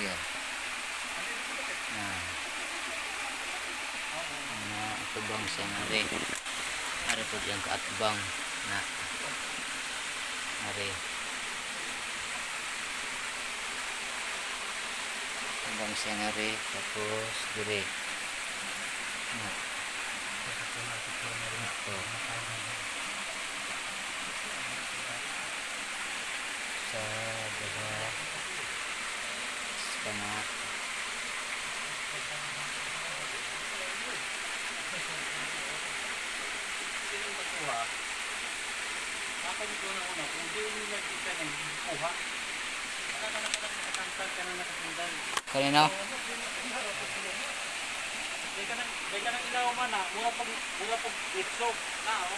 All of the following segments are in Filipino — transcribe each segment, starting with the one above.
siya. Atubang siya nga rin. Ari po diyang kaatbang na ari. Atubang siya nga rin. Tapos dire. Sa dala sa mga kanino? Kaya ka nang ilaw man na, mura pag itlog na o.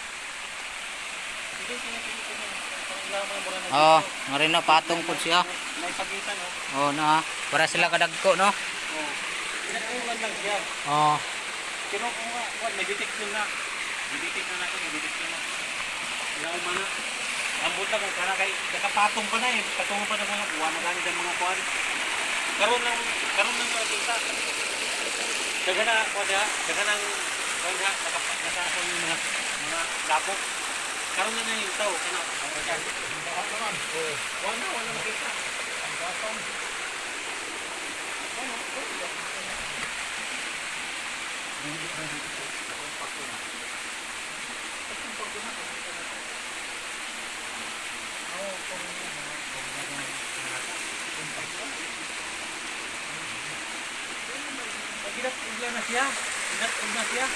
Hindi ilaw man mura na itlog. Oh, nga rin na patong po siya. May pagitan o. Oh, na. Para sila kadagko, no? Oo. Pinag-ulan lang siya. Oh. Pero kung may detection na. May-detect na natin, may-detection na. Ilaw man na. Ambot na kung kana kay nakapatong pa na eh. Patungo pa na mga buwan na gani ng mga kuwan. Karon lang makita. Daga na kuwan ya, daga nang kuwan ya, nakasasong mga lapok. Karon na yung tao kana. Wala makita. Ang batong. Ugla na siya. Ugla siya.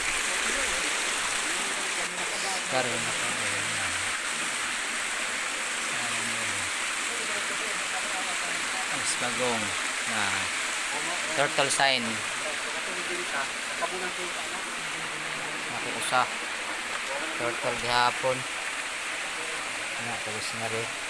Karon na po. Mas bagong na turtle sign. Nakiusa. Turtle gihapon. Tapos nga rin.